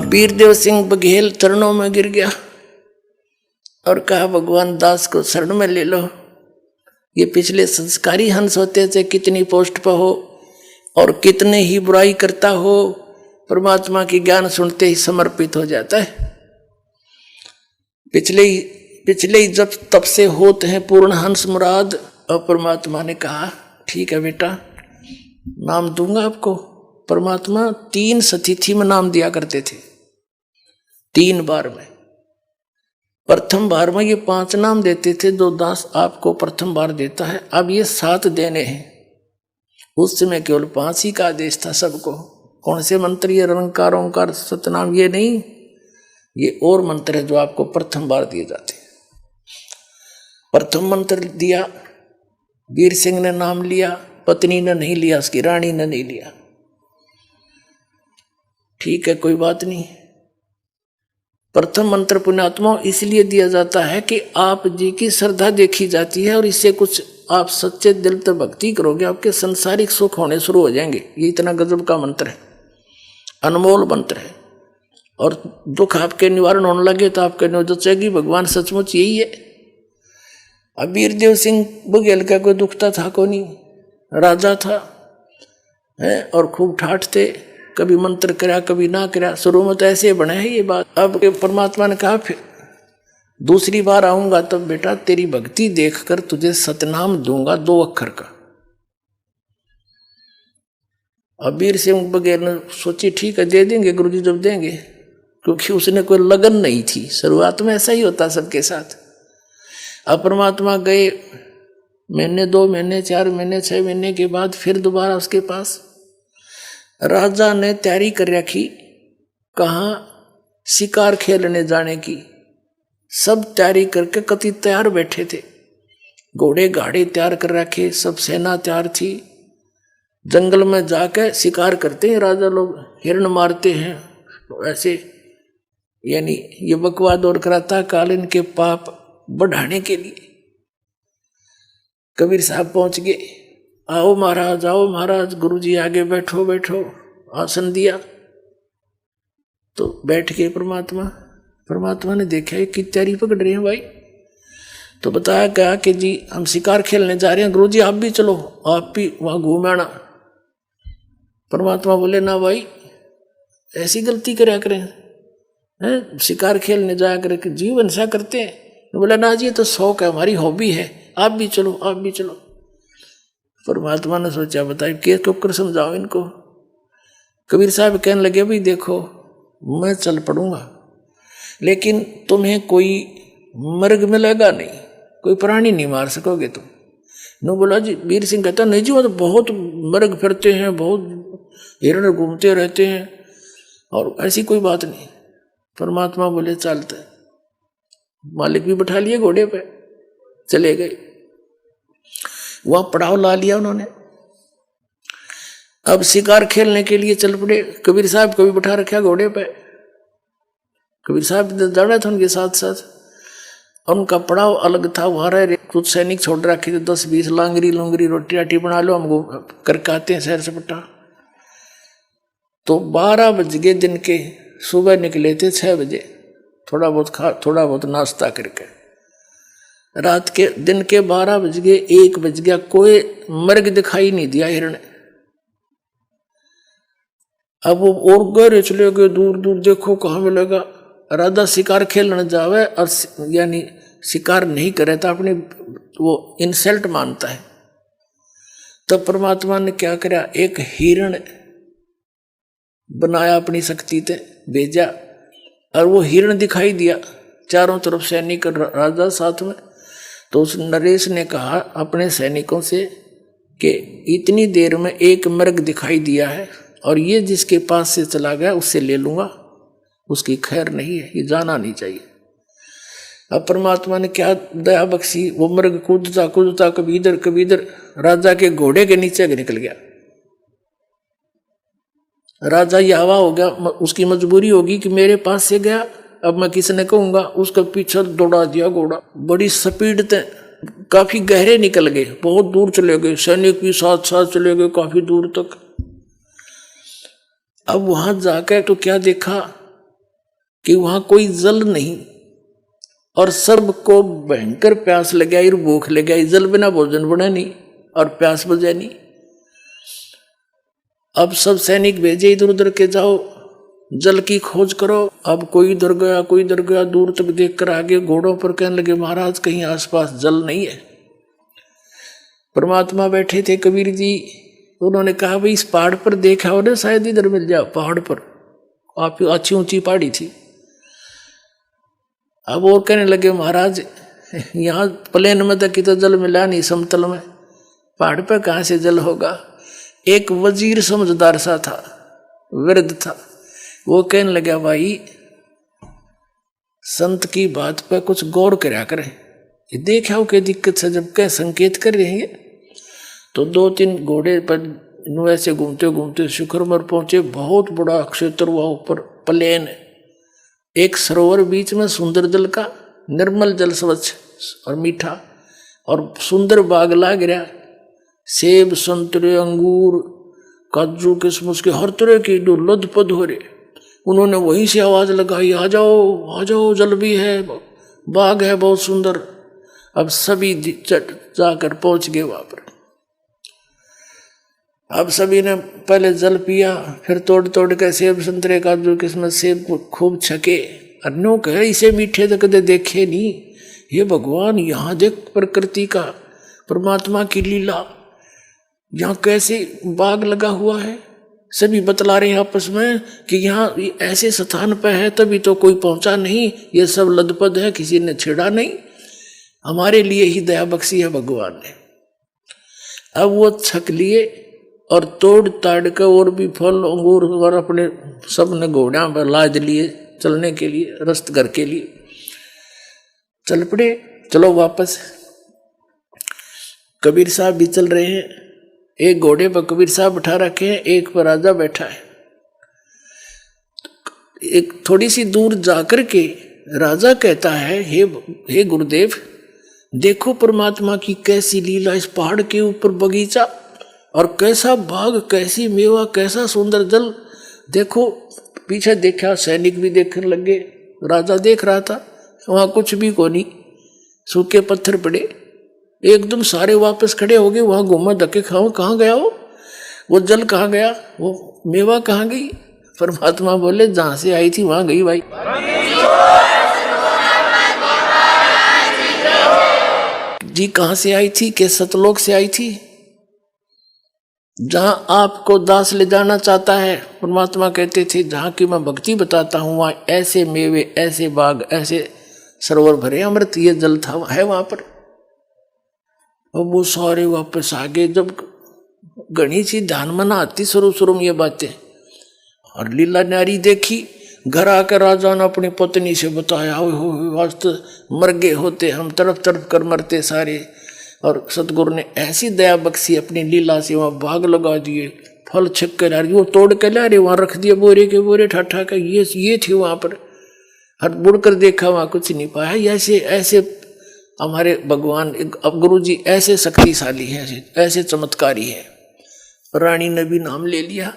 वीरदेव सिंह बघेल चरणों में गिर गया और कहा भगवान दास को शरण में ले लो। ये पिछले संस्कारी हंस होते थे, कितनी पोस्ट पर हो और कितने ही बुराई करता हो, परमात्मा की ज्ञान सुनते ही समर्पित हो जाता है। पिछले ही जब तब से होते हैं पूर्ण हंस मुराद। और परमात्मा ने कहा ठीक है बेटा, नाम दूंगा आपको। परमात्मा 3 सतिथि में नाम दिया करते थे, 3 बार में। प्रथम बार में ये 5 नाम देते थे, जो दास आपको प्रथम बार देता है। अब ये 7 देने हैं। उस समय केवल 5 ही का आदेश था सबको। कौन से मंत्र? ये रंकार ओंकार सतनाम, ये नहीं, ये और मंत्र है जो आपको प्रथम बार दिए जाते हैं। प्रथम मंत्र दिया, वीर सिंह ने नाम लिया, पत्नी ने नहीं लिया, उसकी रानी ने नहीं लिया। ठीक है, कोई बात नहीं। प्रथम मंत्र पुण्यात्मा इसलिए दिया जाता है कि आप जी की श्रद्धा देखी जाती है, और इससे कुछ आप सच्चे दिल से भक्ति करोगे, आपके संसारिक सुख होने शुरू हो जाएंगे। ये इतना गजब का मंत्र है, अनमोल मंत्र है। और दुख आपके निवारण होने लगे तो आपके नोचेगी भगवान सचमुच यही है। अब वीरदेव सिंह बघेल का कोई दुखता था को नहीं, राजा था है, और खूब ठाठ थे, कभी मंत्र करा कभी ना करा। शुरू में तो ऐसे बने है ये बात। अब परमात्मा ने कहा फिर दूसरी बार आऊंगा तब बेटा तेरी भक्ति देखकर तुझे सतनाम दूंगा 2 अक्षर का। अब वीर सिंह बघेल ने सोची ठीक है दे देंगे गुरुजी जब देंगे, क्योंकि उसने कोई लगन नहीं थी। शुरुआत में ऐसा ही होता सबके साथ। अब परमात्मा गए, महीने 2 महीने 4 महीने 6 महीने के बाद फिर दोबारा उसके पास। राजा ने तैयारी कर रखी, कहाँ शिकार खेलने जाने की। सब तैयारी करके कति तैयार बैठे थे, घोड़े गाड़े तैयार कर रखे, सब सेना तैयार थी। जंगल में जाकर शिकार करते हैं राजा लोग, हिरण मारते हैं ऐसे। यानी ये बकवाद और कराता काल इनके पाप बढ़ाने के लिए। कबीर साहब पहुंच गए, आओ महाराज, गुरुजी आगे बैठो बैठो। आसन दिया तो बैठ गए परमात्मा ने देखा कि तैयारी पकड़ रहे हैं भाई। तो बताया क्या कि जी हम शिकार खेलने जा रहे हैं, गुरुजी आप भी चलो, आप भी वहां घूम आना। परमात्मा बोले ना भाई, ऐसी गलती कराया करें हैं, शिकार खेलने जाया करें कि जीवन सा करते हैं। बोला ना जी ये तो शौक है, हमारी हॉबी है, आप भी चलो। परमात्मा ने सोचा बताइए के कर समझाओ इनको। कबीर साहब कहने लगे भाई देखो मैं चल पड़ूंगा, लेकिन तुम्हें कोई मर्ग मिलेगा नहीं, कोई प्राणी नहीं मार सकोगे तुम। नो बोला जी, वीर सिंह कहता नहीं जी वो तो बहुत मर्ग फिरते हैं, बहुत हिरण घूमते रहते हैं, और ऐसी कोई बात नहीं। परमात्मा बोले चलते। मालिक भी बैठा लिए घोड़े पे, चले गए। वहां पड़ाव ला लिया उन्होंने। अब शिकार खेलने के लिए चल पड़े। कबीर साहब को भी बैठा रखा घोड़े पे। कबीर साहब जाना था उनके साथ साथ, उनका पड़ाव अलग था। वहां रहे कुछ सैनिक छोड़ रखे थे, 10-20 लांगरी लुंगरी रोटी राटी बना लो, हम करके आते हैं शहर से पट्टा। तो 12 बज गए दिन के, सुबह निकले थे 6 बजे, थोड़ा बहुत नाश्ता करके। रात के दिन के 12 बज गए, 1 बज गया, कोई मर्ग दिखाई नहीं दिया हिरण। अब वो और गहरे चले गए, दूर दूर देखो कहाँ मिलेगा। राजा शिकार खेलने जावे और यानी शिकार नहीं करे तो अपनी वो इंसल्ट मानता है। तब परमात्मा ने क्या करा, एक हिरण बनाया, अपनी शक्ति से भेजा, और वो हिरण दिखाई दिया चारों तरफ सैनिक राजा साथ में। तो उस नरेश ने कहा अपने सैनिकों से कि इतनी देर में एक मृग दिखाई दिया है, और ये जिसके पास से चला गया उससे ले लूंगा, उसकी खैर नहीं है, ये जाना नहीं चाहिए। अब परमात्मा ने क्या दया बख्शी, वो मृग कूदता कभी इधर राजा के घोड़े के नीचे निकल गया। राजा ये हवा हो गया, उसकी मजबूरी होगी कि मेरे पास से गया, अब मैं किसने कहूंगा। उसका पीछे दौड़ा दिया घोड़ा, बड़ी स्पीड से, काफी गहरे निकल गए, बहुत दूर चले गए, सैनिक भी साथ साथ चले गए काफी दूर तक। अब वहां जाकर तो क्या देखा, कि वहां कोई जल नहीं और सबको भयंकर प्यास लग गई, भूख लग गई, जल बिना भोजन बना नहीं और प्यास बुझा नहीं। अब सब सैनिक भेजे इधर उधर के, जाओ जल की खोज करो। अब कोई इधर गया, कोई इधर गया, दूर तक देखकर आगे घोड़ों पर कहने लगे महाराज कहीं आसपास जल नहीं है। परमात्मा बैठे थे कबीर जी, उन्होंने कहा भाई इस पहाड़ पर देखा हो ना, शायद इधर मिल जाओ। पहाड़ पर आप अच्छी ऊंची पहाड़ी थी। अब और कहने लगे महाराज यहाँ प्लेन में तक तो जल मिला नहीं, समतल में पहाड़ पर कहाँ से जल होगा। एक वजीर समझदार सा था, वृद्ध था, वो कहने लगा भाई संत की बात पर कुछ गौर करा करें, ये देखा हो क्या दिक्कत से जब कह संकेत कर रहे हैं। तो 2-3 घोड़े पर ऐसे घूमते घूमते शिखर पर पहुंचे। बहुत बड़ा क्षेत्र हुआ, ऊपर प्लेन, एक सरोवर बीच में, सुंदर जल का, निर्मल जल, स्वच्छ और मीठा, और सुंदर बाग लाग रहा, सेब संतरे अंगूर काजू किशमिश के हर तरह की लद पद हो रहे। उन्होंने वहीं से आवाज लगाई आ जाओ आ जाओ, जल भी है, बाग है बहुत सुंदर। अब सभी जाकर पहुंच गए वहां पर। अब सभी ने पहले जल पिया, फिर तोड़ तोड़ के सेब संतरे काजू किस्मत सेब खूब छके। अन्यों कहे इसे मीठे तो कदे देखे नहीं, ये भगवान यहाँ देख प्रकृति का, परमात्मा की लीला, यहाँ कैसे बाग लगा हुआ है। सभी बतला रहे हैं आपस में कि यहाँ ऐसे स्थान पर है तभी तो कोई पहुंचा नहीं, ये सब लदपद है, किसी ने छेड़ा नहीं, हमारे लिए ही दया बख्शी है भगवान ने। अब वो छक लिए और तोड़ ताड़ के और भी फल अंगूर और अपने सब ने घोड़ा पर लाद लिए चलने के लिए, रस्त घर के लिए चल पड़े। चलो वापस। कबीर साहब भी चल रहे हैं, एक घोड़े पर कबीर साहब बैठा रखे हैं, एक पर राजा बैठा है। एक थोड़ी सी दूर जाकर के राजा कहता है हे गुरुदेव, देखो परमात्मा की कैसी लीला, इस पहाड़ के ऊपर बगीचा और कैसा बाग, कैसी मेवा, कैसा सुंदर जल। देखो पीछे देखा, सैनिक भी देखने लगे, राजा देख रहा था, वहां कुछ भी को नहीं, सूखे पत्थर पड़े। एकदम सारे वापस खड़े हो गए, वहां घूमा धक्के खाओ, कहाँ गया वो जल कहाँ गया, वो मेवा कहाँ गई। परमात्मा बोले जहां से आई थी वहां गई भाई। जी कहां से आई थी, के सतलोक से आई थी, जहां आपको दास ले जाना चाहता है। परमात्मा कहते थे जहां की मैं भक्ति बताता हूं वहां ऐसे मेवे, ऐसे बाग, ऐसे सरोवर भरे, अमृत ये जल था है वहां पर। और वो सारे वापस आ गए। जब घनी सी ध्यान में ना आती शुरू में ये बातें, और लीला न्यारी देखी, घर आकर राजा ने अपनी पत्नी से बताया, हो वास्तव मर गए होते हम, तरफ तरफ कर मरते सारे। और सतगुरु ने ऐसी दया बख्शी अपनी लीला से, वहां बाग लगा दिए, फल छक कर आ रही, वो तोड़ के ला रहे, वहां रख दिए बोरे के बोरे ठाठा का, ये थे वहां पर। हर मुड़कर देखा वहां कुछ नहीं पाया। ऐसे ऐसे हमारे भगवान, अब गुरु जी ऐसे शक्तिशाली है, ऐसे चमत्कारी है। रानी ने भी नाम ले लिया,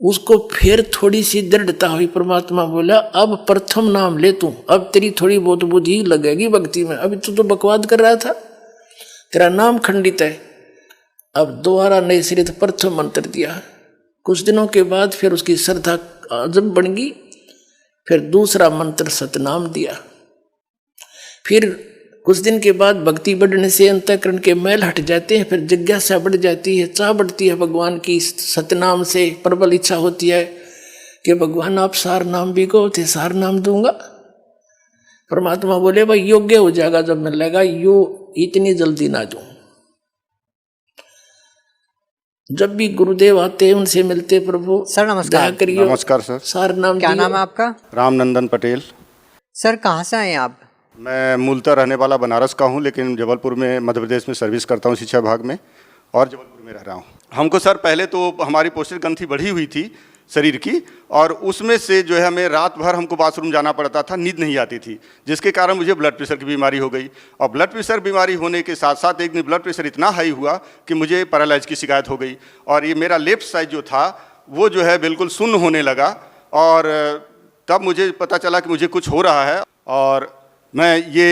उसको फिर थोड़ी सी दृढ़ता हुई। परमात्मा बोला अब प्रथम नाम ले तू, अब तेरी थोड़ी बहुत बुद्धि लगेगी भक्ति में, अभी तू तो बकवाद कर रहा था, तेरा नाम खंडित है। अब दोबारा नए सिरे से प्रथम मंत्र दिया। कुछ दिनों के बाद फिर उसकी श्रद्धा अजब बन गई, फिर दूसरा मंत्र सतनाम दिया। फिर कुछ दिन के बाद भक्ति बढ़ने से अंतःकरण के मैल हट जाते हैं, फिर जिज्ञासा बढ़ जाती है, चाह बढ़ती है भगवान की। सतनाम से प्रबल इच्छा होती है कि भगवान आप सार नाम भी को थे, सार नाम दूंगा। परमात्मा बोले भाई योग्य हो जाएगा जब मिलेगा, यो इतनी जल्दी ना दूं। जब भी गुरुदेव आते हैं उनसे मिलते, प्रभु सर नमस्कार। नमस्कार सर। सार नाम क्या नाम है आपका? रामनंदन पटेल। सर कहाँ से आए आप? मैं मूलतः रहने वाला बनारस का हूं, लेकिन जबलपुर में मध्य प्रदेश में सर्विस करता हूं शिक्षा विभाग में, और जबलपुर में रह रहा हूं। हमको सर पहले तो हमारी पोस्टर ग्रंथि बढ़ी हुई थी शरीर की, और उसमें से जो है हमें रात भर हमको बाथरूम जाना पड़ता था, नींद नहीं आती थी, जिसके कारण मुझे ब्लड प्रेशर की बीमारी हो गई। और ब्लड प्रेशर बीमारी होने के साथ साथ एक दिन ब्लड प्रेशर इतना हाई हुआ कि मुझे पैरालाइज की शिकायत हो गई, और ये मेरा लेफ्ट साइड जो था वो जो है बिल्कुल शून्य होने लगा। और तब मुझे पता चला कि मुझे कुछ हो रहा है और मैं ये